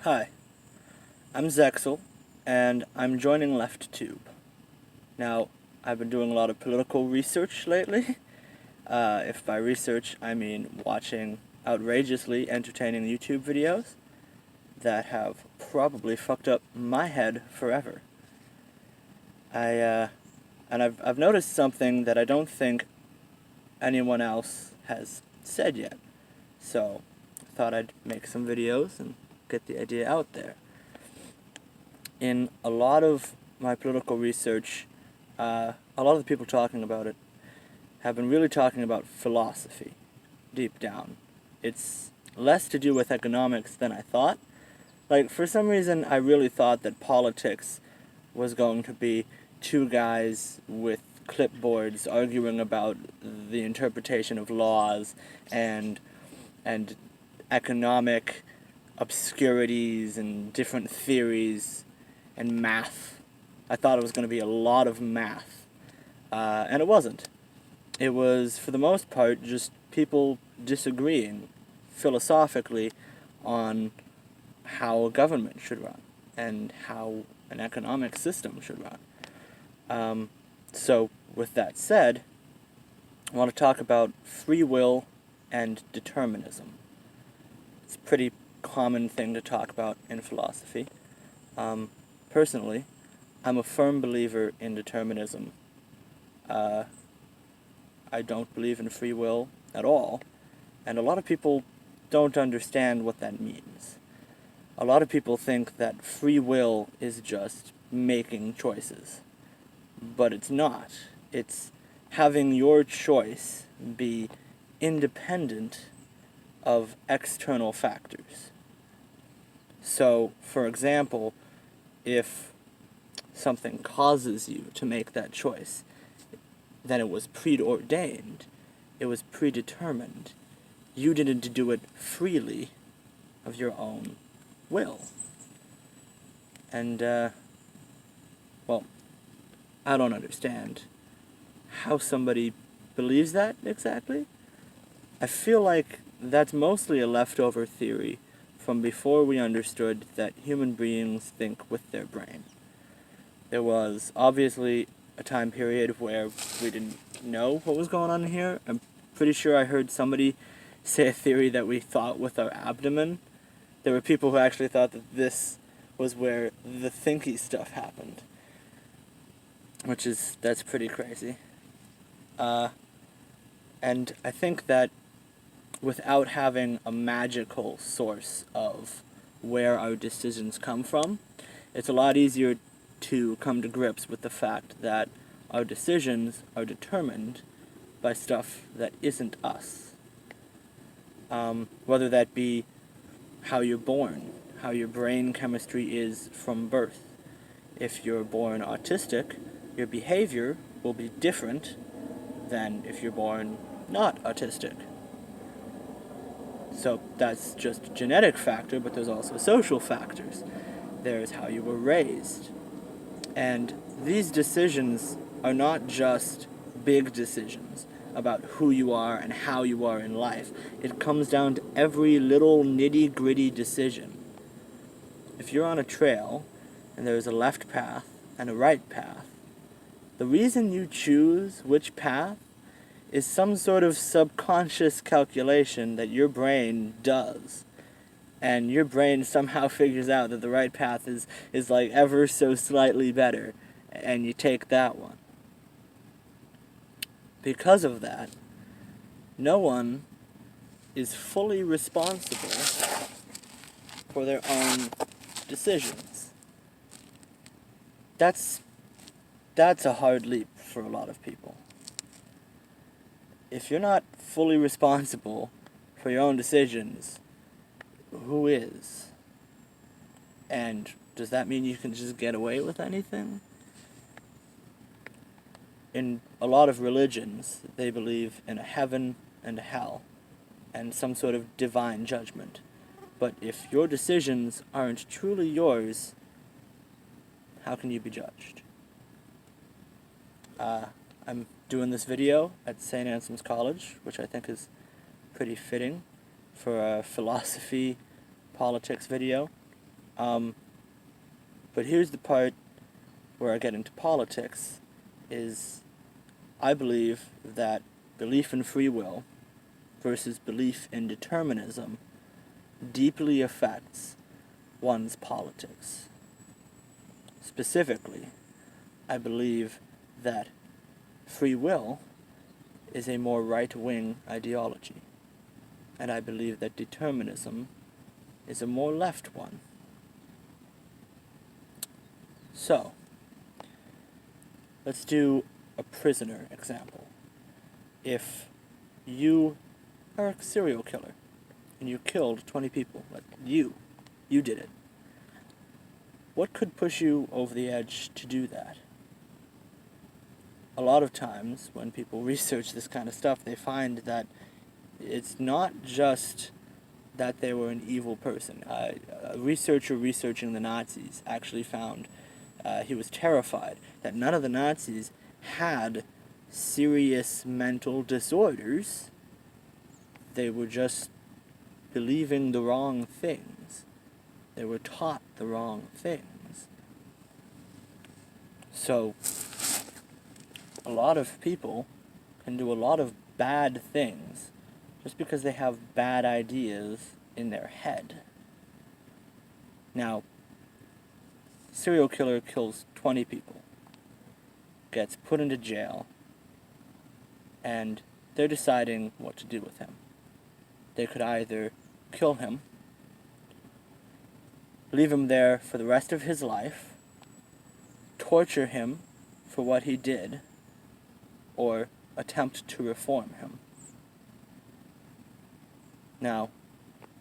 Hi, I'm Zexel, and I'm joining LeftTube. Now, I've been doing a lot of political research lately. If by research I mean watching outrageously entertaining YouTube videos that have probably fucked up my head forever. I've noticed something that I don't think anyone else has said yet. So, I thought I'd make some videos and get the idea out there. In a lot of my political research, a lot of the people talking about it have been really talking about philosophy, deep down. It's less to do with economics than I thought. Like, for some reason, I really thought that politics was going to be two guys with clipboards arguing about the interpretation of laws and economic obscurities and different theories and math. I thought it was going to be a lot of math, and it wasn't. It was, for the most part, just people disagreeing philosophically on how a government should run and how an economic system should run. So, with that said, I want to talk about free will and determinism. It's a pretty common thing to talk about in philosophy. Personally, I'm a firm believer in determinism. I don't believe in free will at all, and a lot of people don't understand what that means. A lot of people think that free will is just making choices, but it's not. It's having your choice be independent of external factors. So, for example, if something causes you to make that choice, then it was preordained, it was predetermined. You didn't do it freely of your own will. And, well, I don't understand how somebody believes that exactly. I feel like that's mostly a leftover theory from before we understood that human beings think with their brain. There was obviously a time period where we didn't know what was going on here. I'm pretty sure I heard somebody say a theory that we thought with our abdomen. There were people who actually thought that this was where the thinky stuff happened. That's pretty crazy. And I think that without having a magical source of where our decisions come from, it's a lot easier to come to grips with the fact that our decisions are determined by stuff that isn't us. Whether that be how you're born, how your brain chemistry is from birth. If you're born autistic, your behavior will be different than if you're born not autistic. So that's just a genetic factor, but there's also social factors. There's how you were raised. And these decisions are not just big decisions about who you are and how you are in life. It comes down to every little nitty-gritty decision. If you're on a trail and there's a left path and a right path, the reason you choose which path is some sort of subconscious calculation that your brain does. And your brain somehow figures out that the right path is like ever so slightly better, and you take that one. Because of that, no one is fully responsible for their own decisions. That's a hard leap for a lot of people. If you're not fully responsible for your own decisions, who is? And does that mean you can just get away with anything? In a lot of religions, they believe in a heaven and a hell, and some sort of divine judgment. But if your decisions aren't truly yours, how can you be judged? I'm doing this video at St. Anselm's College, which I think is pretty fitting for a philosophy, politics video. But here's the part where I get into politics, is I believe that belief in free will versus belief in determinism deeply affects one's politics. Specifically, I believe that free will is a more right-wing ideology, and I believe that determinism is a more left one. So, let's do a prisoner example. If you are a serial killer and you killed 20 people, like you did it, what could push you over the edge to do that? A lot of times when people research this kind of stuff, they find that it's not just that they were an evil person. A researcher researching the Nazis actually found he was terrified that none of the Nazis had serious mental disorders. They were just believing the wrong things. They were taught the wrong things. So, a lot of people can do a lot of bad things just because they have bad ideas in their head. Now, serial killer kills 20 people, gets put into jail, and they're deciding what to do with him. They could either kill him, leave him there for the rest of his life, torture him for what he did, or attempt to reform him. Now,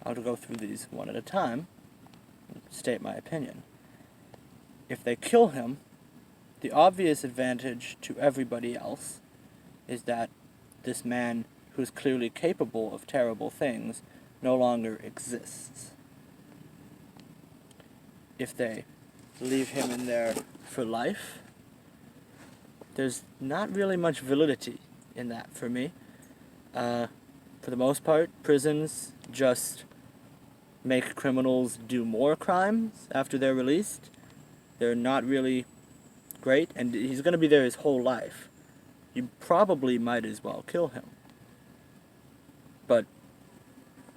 I'll go through these one at a time and state my opinion. If they kill him, the obvious advantage to everybody else is that this man, who's clearly capable of terrible things, no longer exists. If they leave him in there for life, there's not really much validity in that for me. For the most part, prisons just make criminals do more crimes after they're released. They're not really great, and he's going to be there his whole life. You probably might as well kill him. But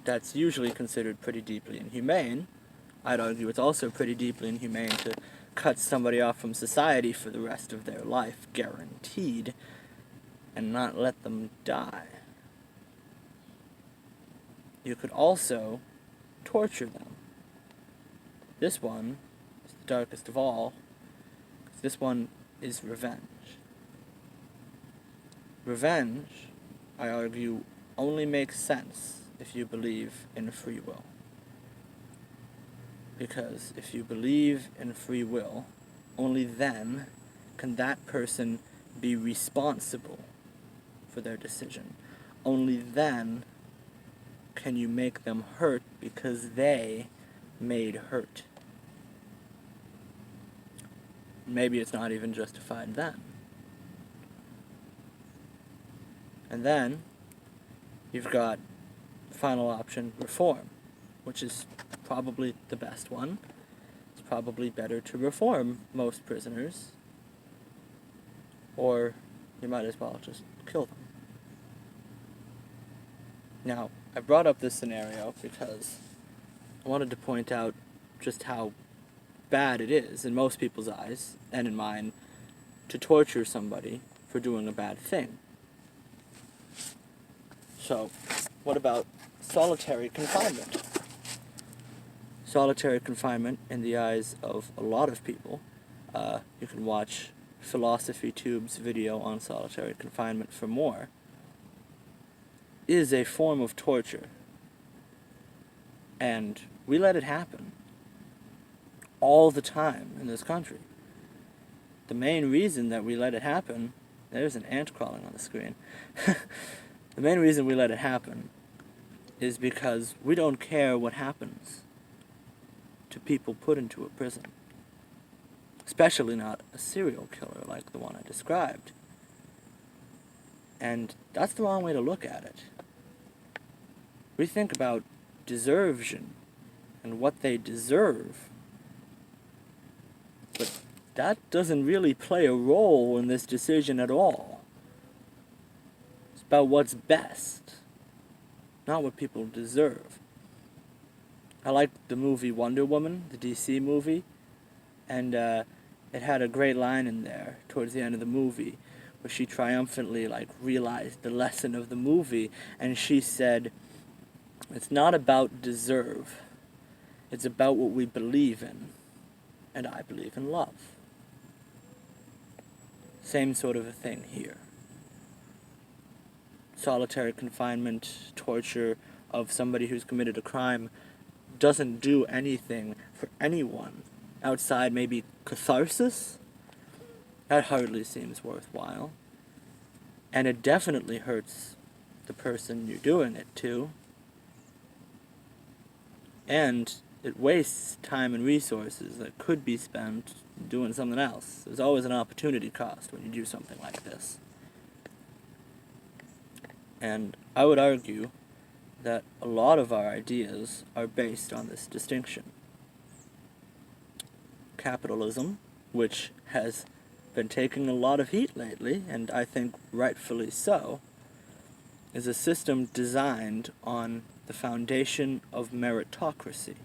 that's usually considered pretty deeply inhumane. I'd argue it's also pretty deeply inhumane to cut somebody off from society for the rest of their life, guaranteed, and not let them die. You could also torture them. This one is the darkest of all, because this one is revenge. Revenge, I argue, only makes sense if you believe in free will. Because if you believe in free will, only then can that person be responsible for their decision. Only then can you make them hurt because they made hurt. Maybe it's not even justified then. And then you've got the final option, reform, which is probably the best one. It's probably better to reform most prisoners, or you might as well just kill them. Now, I brought up this scenario because I wanted to point out just how bad it is in most people's eyes, and in mine, to torture somebody for doing a bad thing. So, what about solitary confinement? Solitary confinement, in the eyes of a lot of people, you can watch Philosophy Tube's video on solitary confinement for more, is a form of torture. And we let it happen all the time in this country. The main reason that we let it happen, there's an ant crawling on the screen. The main reason we let it happen is because we don't care what happens to people put into a prison. Especially not a serial killer like the one I described. And that's the wrong way to look at it. We think about desertion and what they deserve that doesn't really play a role in this decision at all. It's about what's best, not what people deserve. I liked the movie Wonder Woman, the DC movie, and it had a great line in there towards the end of the movie where she triumphantly realized the lesson of the movie, and she said, "It's not about deserve. It's about what we believe in, and I believe in love." Same sort of a thing here. Solitary confinement, torture of somebody who's committed a crime doesn't do anything for anyone outside maybe catharsis. That hardly seems worthwhile. And it definitely hurts the person you're doing it to. And it wastes time and resources that could be spent doing something else. There's always an opportunity cost when you do something like this. And I would argue that a lot of our ideas are based on this distinction. Capitalism, which has been taking a lot of heat lately, and I think rightfully so, is a system designed on the foundation of meritocracy.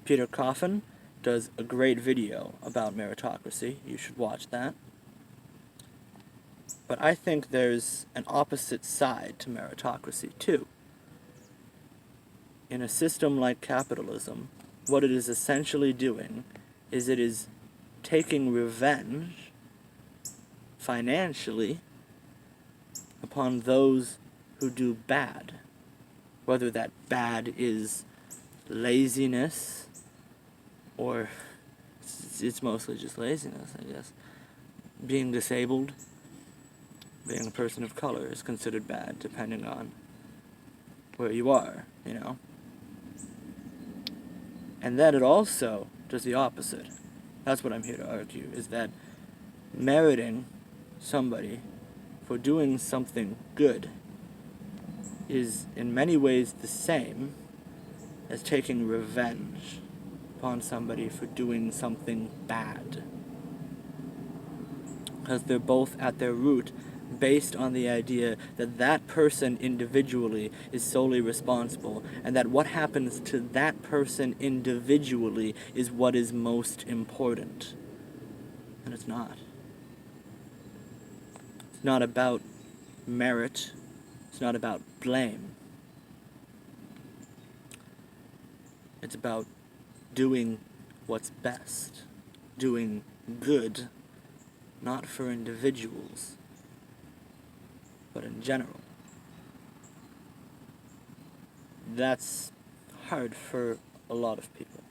Peter Coffin does a great video about meritocracy. You should watch that. But I think there's an opposite side to meritocracy, too. In a system like capitalism, what it is essentially doing is it is taking revenge financially upon those who do bad. Whether that bad is laziness, or it's mostly just laziness, I guess. Being disabled, being a person of color is considered bad, depending on where you are, you know. And then it also does the opposite. That's what I'm here to argue, is that meriting somebody for doing something good is in many ways the same as taking revenge upon somebody for doing something bad. Because they're both at their root based on the idea that that person individually is solely responsible, and that what happens to that person individually is what is most important. And it's not. It's not about merit. It's not about blame. It's about doing what's best, doing good, not for individuals, but in general. That's hard for a lot of people.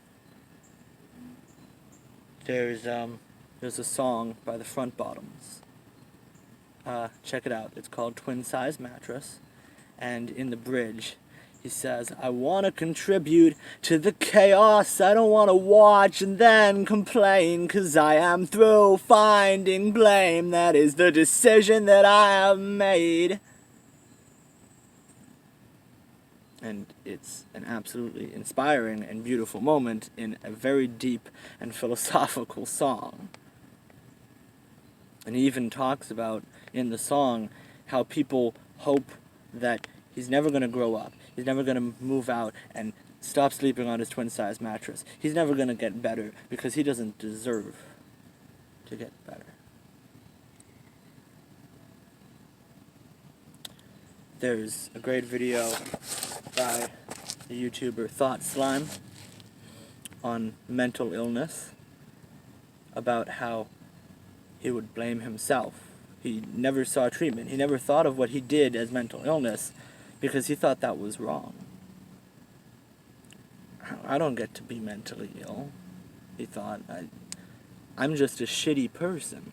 There's a song by the Front Bottoms. Check it out. It's called Twin Size Mattress. And in the bridge, he says, "I want to contribute to the chaos. I don't want to watch and then complain, 'cause I am through finding blame. That is the decision that I have made." And it's an absolutely inspiring and beautiful moment in a very deep and philosophical song. And he even talks about, in the song, how people hope that he's never going to grow up. He's never going to move out and stop sleeping on his twin-size mattress. He's never going to get better because he doesn't deserve to get better. There's a great video by the YouTuber Thought Slime on mental illness, about how he would blame himself. He never saw treatment. He never thought of what he did as mental illness because he thought that was wrong. I don't get to be mentally ill, he thought. I'm just a shitty person.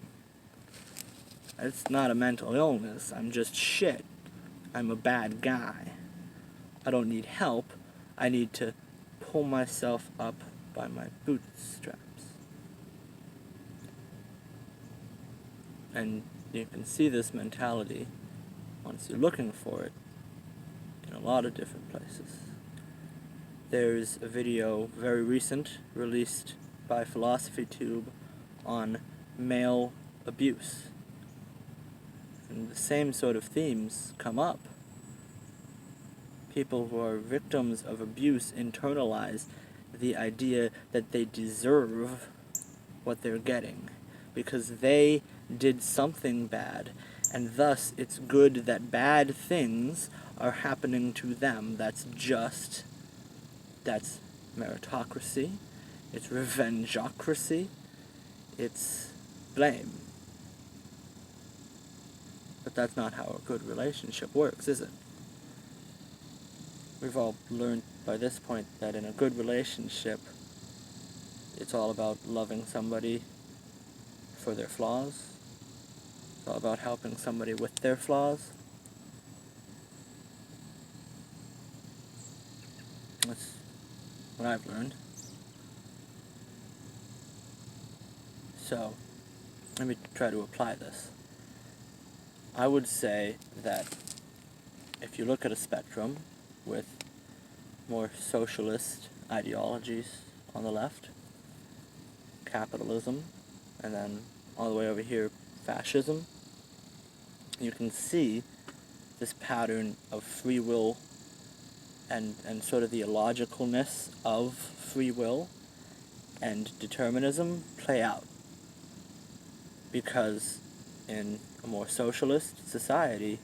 It's not a mental illness. I'm just shit. I'm a bad guy. I don't need help. I need to pull myself up by my bootstraps. And you can see this mentality, once you're looking for it, in a lot of different places. There's a video, very recent, released by PhilosophyTube on male abuse. And the same sort of themes come up. People who are victims of abuse internalize the idea that they deserve what they're getting because they did something bad, and thus it's good that bad things are happening to them. That's just, that's meritocracy, it's revengeocracy, it's blame. But that's not how a good relationship works, is it? We've all learned by this point that in a good relationship, it's all about loving somebody for their flaws. It's all about helping somebody with their flaws. That's what I've learned. So, let me try to apply this. I would say that if you look at a spectrum with more socialist ideologies on the left, capitalism, and then all the way over here, fascism, you can see this pattern of free will and sort of the illogicalness of free will and determinism play out. Because in a more socialist society,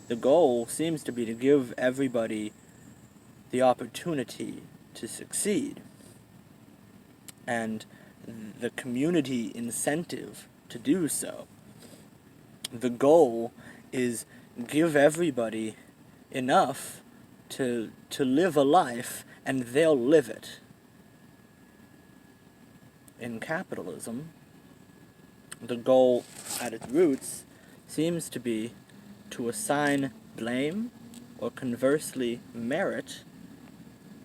the goal seems to be to give everybody the opportunity to succeed. And the community incentive to do so. The goal is give everybody enough to live a life, and they'll live it. In capitalism, the goal at its roots seems to be to assign blame, or conversely merit,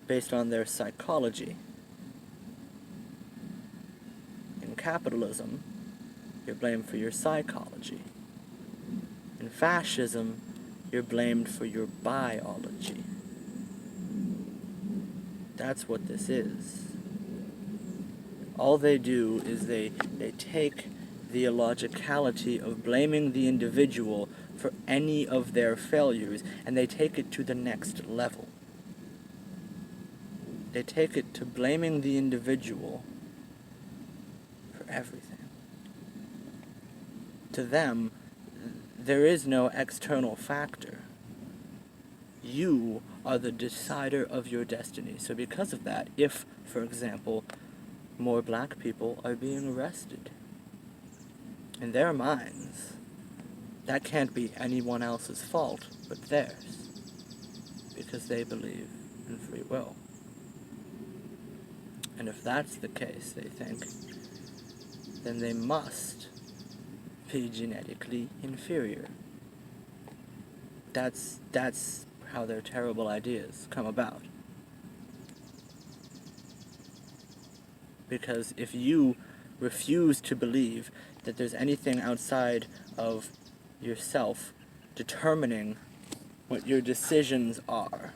based on their psychology. In capitalism, you're blamed for your psychology. In fascism, you're blamed for your biology. That's what this is. All they do is they take the illogicality of blaming the individual for any of their failures, and they take it to the next level. They take it to blaming the individual for everything. To them, there is no external factor. You are the decider of your destiny. So because of that, if, for example, more black people are being arrested, in their minds, that can't be anyone else's fault but theirs, because they believe in free will. And if that's the case, they think, then they must be genetically inferior. That's how their terrible ideas come about. Because if you refuse to believe that there's anything outside of yourself determining what your decisions are,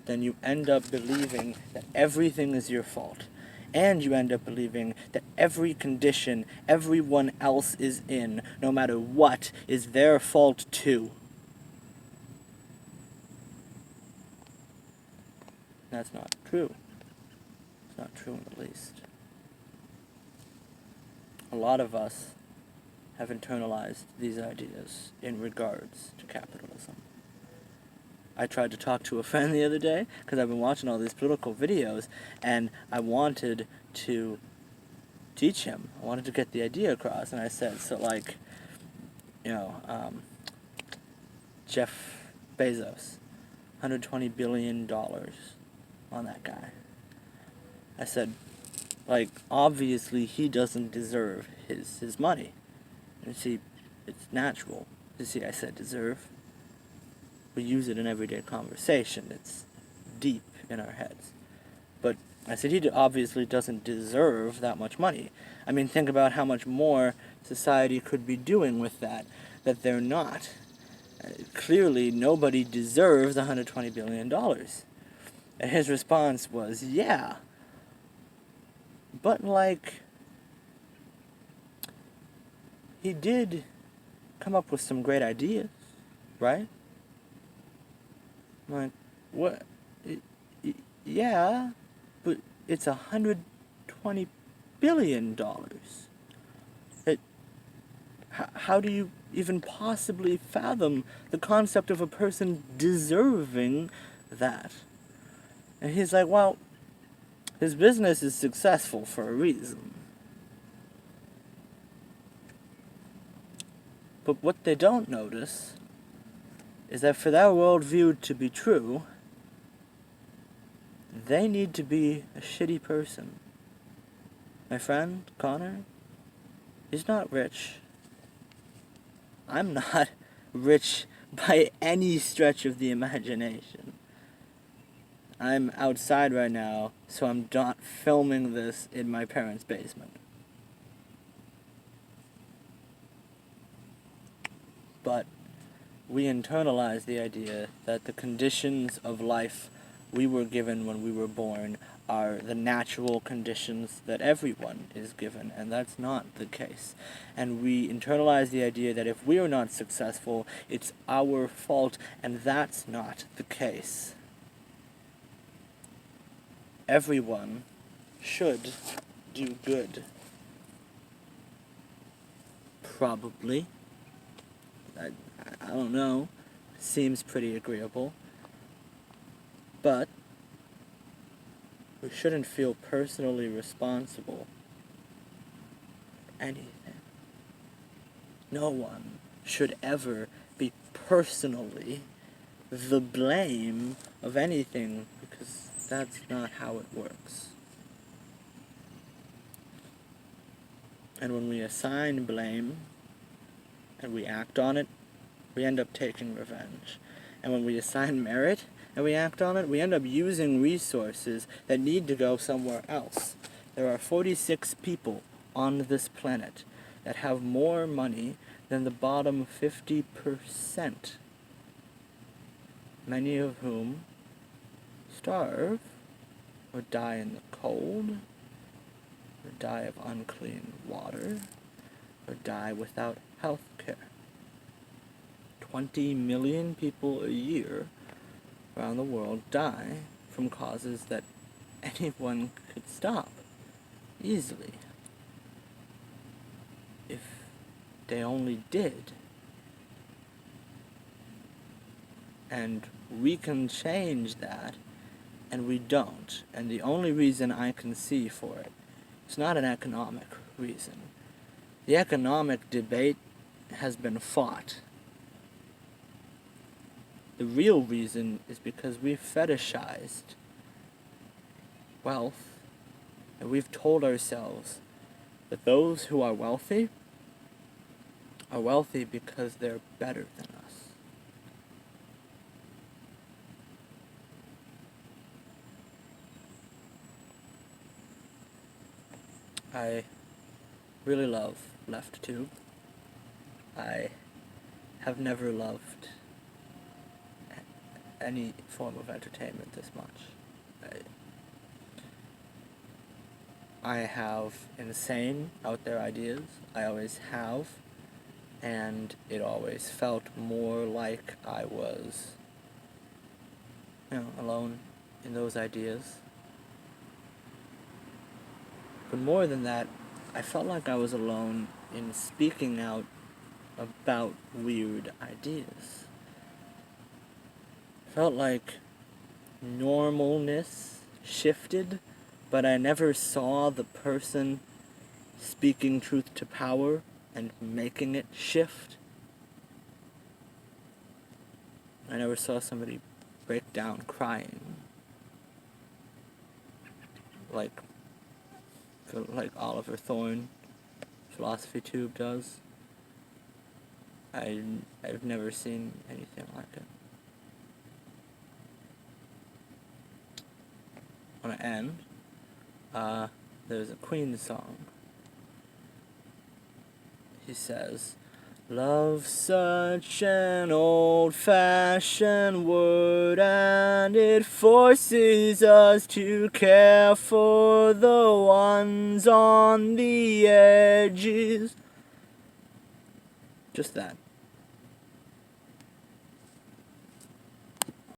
then you end up believing that everything is your fault. And you end up believing that every condition everyone else is in, no matter what, is their fault too. That's not true. It's not true in the least. A lot of us have internalized these ideas in regards to capitalism. I tried to talk to a friend the other day because I've been watching all these political videos, and I wanted to teach him. I wanted to get the idea across, and I said, so like, Jeff Bezos, $120 billion on that guy. I said, like, obviously he doesn't deserve his money. And see, it's natural. You see, I said deserve. We use it in everyday conversation. It's deep in our heads. But I said he obviously doesn't deserve that much money. I mean, think about how much more society could be doing with that they're not. Clearly, nobody deserves $120 billion. And his response was, yeah. But, like, he did come up with some great ideas, right? I'm like, what? Yeah, but it's $120 billion. How do you even possibly fathom the concept of a person deserving that? And he's like, well, his business is successful for a reason. But what they don't notice is that for that worldview to be true, they need to be a shitty person. My friend, Connor, he's not rich. I'm not rich by any stretch of the imagination. I'm outside right now, so I'm not filming this in my parents' basement. But we internalize the idea that the conditions of life we were given when we were born are the natural conditions that everyone is given, and that's not the case. And we internalize the idea that if we are not successful, it's our fault, and that's not the case. Everyone should do good. Probably. I don't know. Seems pretty agreeable. But we shouldn't feel personally responsible for anything. No one should ever be personally the blame of anything, because that's not how it works. And when we assign blame and we act on it, we end up taking revenge. And when we assign merit and we act on it, we end up using resources that need to go somewhere else. There are 46 people on this planet that have more money than the bottom 50%, many of whom starve or die in the cold, or die of unclean water, or die without health care. 20 million people a year around the world die from causes that anyone could stop easily if they only did. And we can change that, and we don't. And the only reason I can see for it, it's not an economic reason. The economic debate has been fought. The real reason is because we've fetishized wealth, and we've told ourselves that those who are wealthy because they're better than us. I really love Left Tube. I have never loved any form of entertainment this much. I have insane, out there ideas. I always have. And it always felt more like I was, alone in those ideas. But more than that, I felt like I was alone in speaking out about weird ideas. Felt like normalness shifted, but I never saw the person speaking truth to power and making it shift. I never saw somebody break down crying. Like Oliver Thorne, Philosophy Tube does. I've never seen anything like it. I want to end. There's a Queen song. He says, "Love's such an old-fashioned word, and it forces us to care for the ones on the edges. Just that.